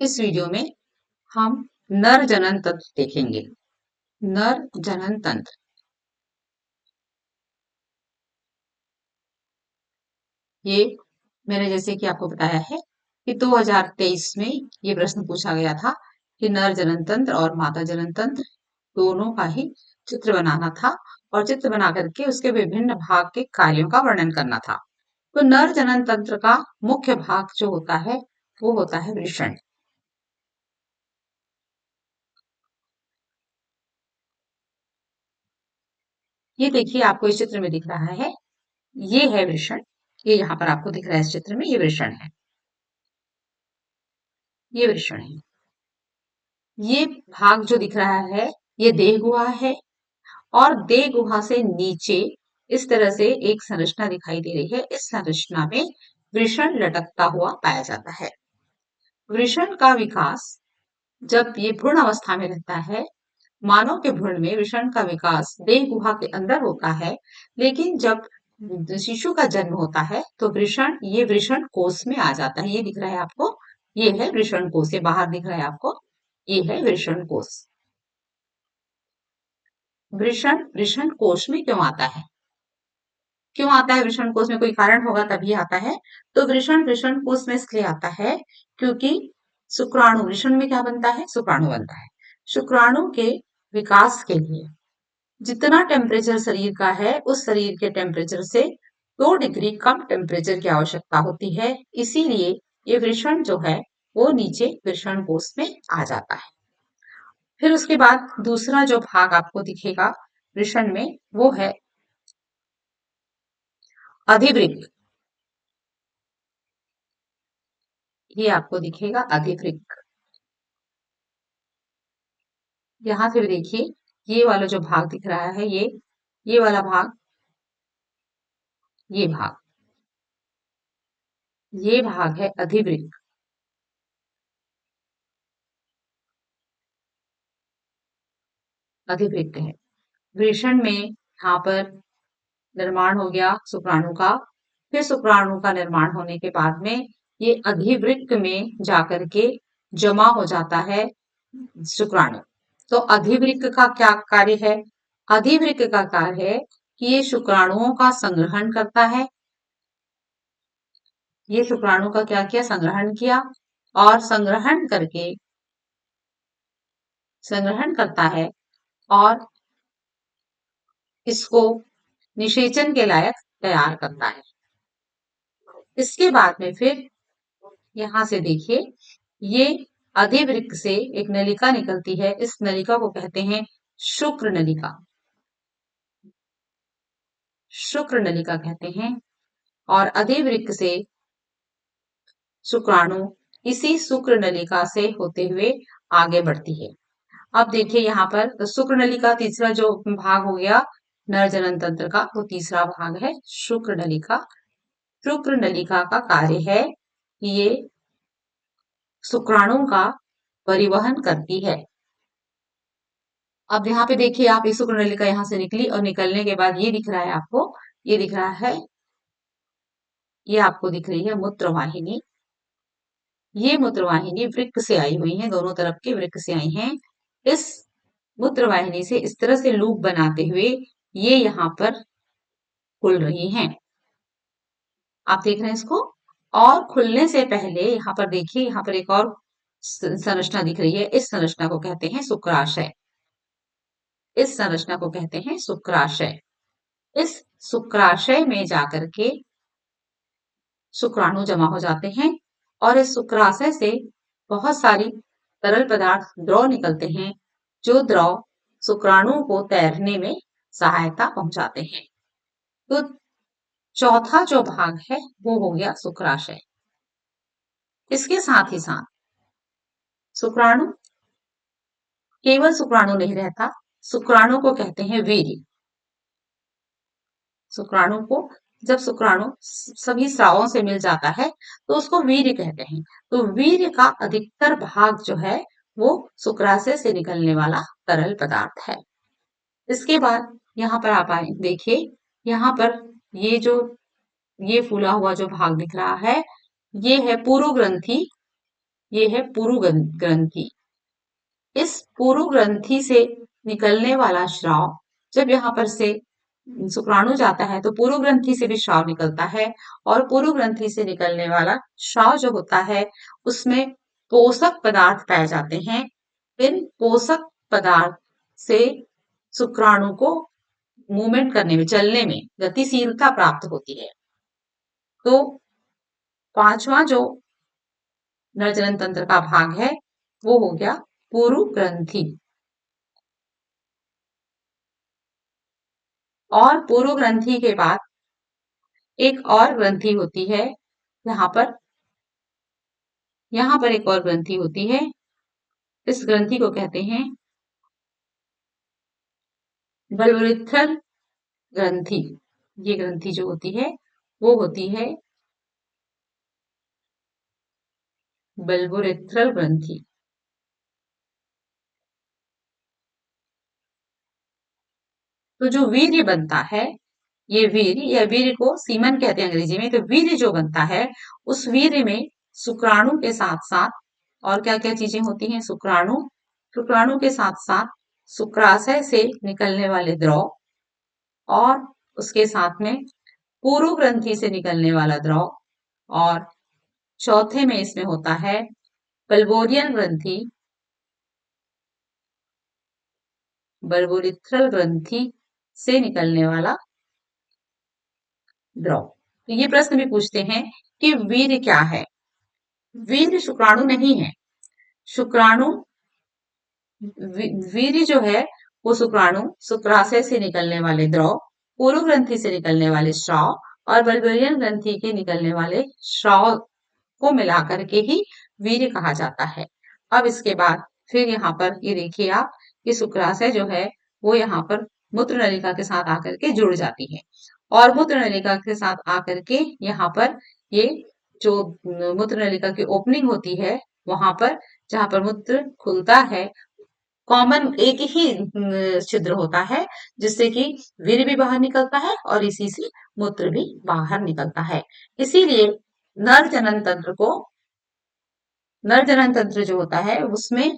इस वीडियो में हम नर जनन तंत्र देखेंगे। नर जनन तंत्र, ये मैंने जैसे कि आपको बताया है कि 2023 में ये प्रश्न पूछा गया था कि नर जनन तंत्र और मादा जनन तंत्र दोनों का ही चित्र बनाना था और चित्र बना करके उसके विभिन्न भाग के कार्यों का वर्णन करना था। तो नर जनन तंत्र का मुख्य भाग जो होता है वो होता है वृषण। ये देखिए, आपको इस चित्र में दिख रहा है, ये है वृषण। ये यहाँ पर आपको दिख रहा है, इस चित्र में ये वृषण है, ये वृषण है। ये भाग जो दिख रहा है ये देह गुहा है और देह गुहा से नीचे इस तरह से एक संरचना दिखाई दे रही है। इस संरचना में वृषण लटकता हुआ पाया जाता है। वृषण का विकास जब ये भ्रूण अवस्था में रहता है, मानव के भ्रूण में वृषण का विकास देह गुहा के अंदर होता है, लेकिन जब शिशु का जन्म होता है तो ये वृषण कोष में आ जाता है। ये दिख रहा है आपको, ये है वृषण कोष, ये बाहर दिख रहा है आपको, ये है वृषण कोष। वृषण वृषण कोष में क्यों आता है? क्यों आता है वृषण कोष में? कोई कारण होगा तभी आता है। तो वृषण वृषण कोष में इसलिए आता है क्योंकि शुक्राणु, वृषण में क्या बनता है? शुक्राणु बनता है। शुक्राणु के विकास के लिए जितना टेम्परेचर शरीर का है, उस शरीर के टेम्परेचर से 2 डिग्री कम टेम्परेचर की आवश्यकता होती है। इसीलिए ये वृषण जो है वो नीचे वृषण कोष में आ जाता है। फिर उसके बाद दूसरा जो भाग आपको दिखेगा वृषण में वो है अधिवृक्क। ये आपको दिखेगा अधिवृक्क। यहाँ से भी देखिए, ये वाला जो भाग दिख रहा है, ये वाला भाग, ये भाग, ये भाग है अधिवृक्क। अधिवृक्क है। वृषण में यहाँ पर निर्माण हो गया शुक्राणु का। फिर शुक्राणु का निर्माण होने के बाद में ये अधिवृक्क में जाकर के जमा हो जाता है शुक्राणु। तो अधिवृक्क का क्या कार्य है? अधिवृक्क का कार्य है कि ये शुक्राणुओं का संग्रहण करता है। ये शुक्राणु का क्या किया? संग्रहण किया, और संग्रहण करता है और इसको निषेचन के लायक तैयार करता है। इसके बाद में फिर यहाँ से देखिए, ये अधिवृक्क से एक नलिका निकलती है। इस नलिका को कहते हैं शुक्र नलिका। शुक्र नलिका कहते हैं। और अधिवृक्क से शुक्राणु इसी शुक्र नलिका से होते हुए आगे बढ़ती है। अब देखिए यहाँ पर तो शुक्र नलिका तीसरा जो भाग हो गया नर जनन तंत्र का, वो तीसरा भाग है शुक्र नलिका। शुक्र नलिका का कार्य है कि ये शुक्राणु का परिवहन करती है। अब यहाँ पे देखिए आप, ये शुक्र नलिका यहाँ से निकली और निकलने के बाद ये दिख रहा है आपको, ये दिख रहा है, ये आपको दिख रही है मूत्रवाहिनी। ये मूत्रवाहिनी वृक्क से आई हुई है, दोनों तरफ के वृक्क से आई हैं। इस मूत्रवाहिनी से इस तरह से लूप बनाते हुए ये यहाँ पर खुल रही हैं। आप देख रहे हैं इसको। और खुलने से पहले यहाँ पर देखिए, यहाँ पर एक और संरचना दिख रही है। इस संरचना को कहते हैं शुक्राशय। इस संरचना को कहते हैं शुक्राशय। इस शुक्राशय में जाकर के शुक्राणु जमा हो जाते हैं और इस शुक्राशय से बहुत सारी तरल पदार्थ, द्रव निकलते हैं, जो द्रव शुक्राणु को तैरने में सहायता पहुंचाते हैं। तो चौथा जो भाग है वो हो गया शुक्राशय। इसके साथ ही साथ शुक्राणु, केवल शुक्राणु नहीं रहता, शुक्राणु को कहते हैं वीर्य। शुक्राणु को, जब शुक्राणु सभी स्रावों से मिल जाता है तो उसको वीर्य कहते हैं। तो वीर्य का अधिकतर भाग जो है वो शुक्राशय से निकलने वाला तरल पदार्थ है। इसके बाद यहाँ पर आप आए देखिए, यहाँ पर ये जो ये फूला हुआ जो भाग दिख रहा है, ये है पूर्व ग्रंथि। ये है पुरु ग्रंथि। इस पुरु ग्रंथि से निकलने वाला श्राव, जब यहाँ पर से शुक्राणु जाता है तो पुरु ग्रंथि से भी श्राव निकलता है, और पुरु ग्रंथि से निकलने वाला श्राव जो होता है उसमें पोषक पदार्थ पाए जाते हैं। इन पोषक पदार्थ से शुक्राणु को मूवमेंट करने में, चलने में गतिशीलता प्राप्त होती है। तो पांचवा जो नरजनन तंत्र का भाग है वो हो गया पुरु ग्रंथि। और पुरु ग्रंथि के बाद एक और ग्रंथि होती है, यहाँ पर एक और ग्रंथि होती है। इस ग्रंथि को कहते हैं बल्वोरेथ्रल ग्रंथि। ये ग्रंथि जो होती है वो होती है बल्वोरेथ्रल ग्रंथि। तो जो वीर्य बनता है, ये वीर्य या वीर्य को सीमन कहते हैं अंग्रेजी में। तो वीर्य जो बनता है उस वीर्य में शुक्राणु के साथ साथ और क्या क्या चीजें होती हैं? शुक्राणु के साथ साथ शुक्राशय से निकलने वाले द्रव, और उसके साथ में पुरु ग्रंथि से निकलने वाला द्रव, और चौथे में इसमें होता है बल्बोरियन ग्रंथि, बल्बोरिथ्रल ग्रंथि से निकलने वाला द्रव। तो ये प्रश्न भी पूछते हैं कि वीर्य क्या है? वीर्य शुक्राणु नहीं है। शुक्राणु वीर्य जो है वो शुक्राणु, शुक्राशय से निकलने वाले द्रव, पुरु ग्रंथि से निकलने वाले स्राव और बल्बेरियन ग्रंथि के निकलने वाले स्राव को मिलाकर के ही वीर्य कहा जाता है। अब इसके बाद फिर यहाँ पर ये देखिए आप, ये शुक्राशय जो है वो यहाँ पर मूत्र नलिका के साथ आकर के जुड़ जाती है, और मूत्र नलिका के साथ आकर के यहाँ पर ये जो मूत्र नलिका की ओपनिंग होती है, वहां पर जहां पर मूत्र खुलता है, कॉमन एक ही छिद्र होता है, जिससे कि वीर्य भी बाहर निकलता है और इसी से मूत्र भी बाहर निकलता है। इसीलिए नर जनन तंत्र को, नर जनन तंत्र जो होता है उसमें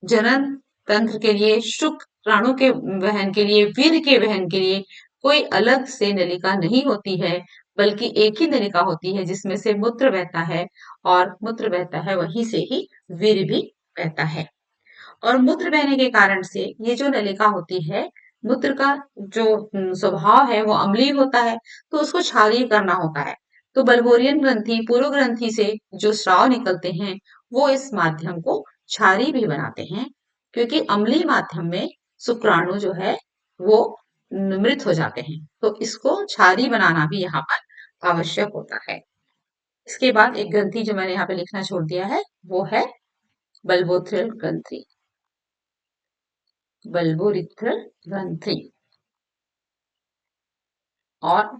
जनन तंत्र के लिए, शुक्राणु के वहन के लिए, वीर्य के वहन के लिए कोई अलग से नलिका नहीं होती है, बल्कि एक ही नलिका होती है जिसमें से मूत्र बहता है, और मूत्र बहता है वहीं से ही वीर्य भी बहता है। और मूत्र बहने के कारण से ये जो नलिका होती है, मूत्र का जो स्वभाव है वो अम्लीय होता है, तो उसको क्षारीय करना होता है। तो बल्बोरियन ग्रंथि, पुरु ग्रंथि से जो स्राव निकलते हैं वो इस माध्यम को क्षारीय भी बनाते हैं, क्योंकि अम्लीय माध्यम में शुक्राणु जो है वो मृत हो जाते हैं, तो इसको क्षारीय बनाना भी यहाँ पर आवश्यक होता है। इसके बाद एक ग्रंथि जो मैंने यहाँ पे लिखना छोड़ दिया है वो है बल्बोथ्रिल ग्रंथि, बल्बोरिथ्रल ग्रंथि। और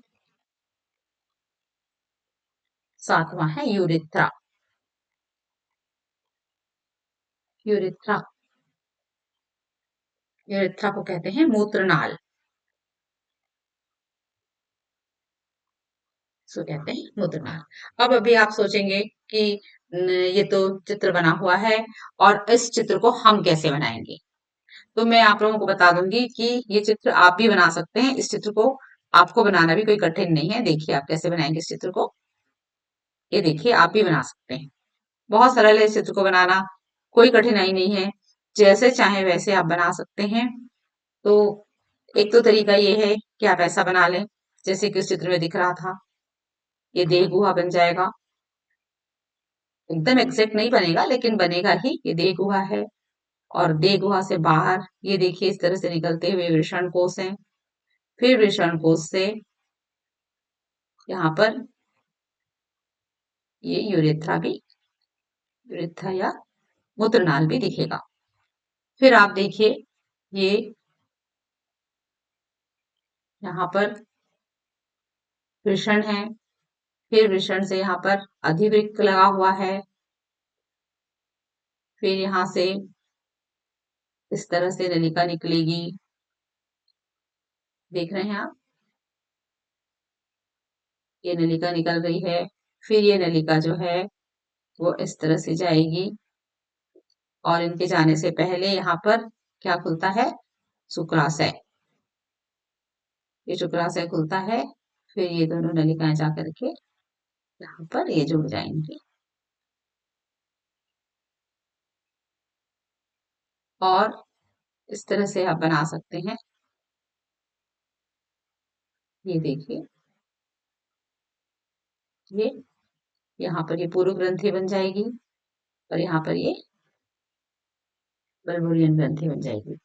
सातवां है यूरिथ्रा। यूरिथ्रा, यूरिथ्रा को कहते हैं मूत्रनाल, इसको कहते हैं मूत्रनाल। अब अभी आप सोचेंगे कि ये तो चित्र बना हुआ है और इस चित्र को हम कैसे बनाएंगे? तो मैं आप लोगों को बता दूंगी कि ये चित्र आप भी बना सकते हैं। इस चित्र को आपको बनाना भी कोई कठिन नहीं है। देखिए आप कैसे बनाएंगे इस चित्र को। ये देखिए आप भी बना सकते हैं, बहुत सरल है इस चित्र को बनाना, कोई कठिनाई नहीं है, जैसे चाहे वैसे आप बना सकते हैं। तो एक तो तरीका ये है कि आप ऐसा बना लें जैसे कि उस चित्र में दिख रहा था, ये देह गुहा बन जाएगा। एकदम एग्जैक्ट नहीं बनेगा लेकिन बनेगा ही। ये देह गुहा है, और देह गुहा से बाहर ये देखिए इस तरह से निकलते हुए वृषण कोष है, फिर वृषण कोष से यहाँ पर ये यूरेथ्रा या मूत्रनाल भी दिखेगा। फिर आप देखिए ये यहाँ पर वृषण है, फिर वृषण से यहाँ पर अधिवृक्क लगा हुआ है, फिर यहाँ से इस तरह से नलिका निकलेगी, देख रहे हैं आप, ये नलिका निकल रही है। फिर ये नलिका जो है वो इस तरह से जाएगी और इनके जाने से पहले यहाँ पर क्या खुलता है? शुक्राशय। ये शुक्राशय खुलता है, फिर ये दोनों नलिकाएं जा करके यहाँ पर ये जुड़ जाएंगी और इस तरह से आप बना सकते हैं। ये देखिए, ये यहाँ पर ये पूर्व ग्रंथि बन जाएगी और यहाँ पर ये बर्बोरियन ग्रंथि बन जाएगी।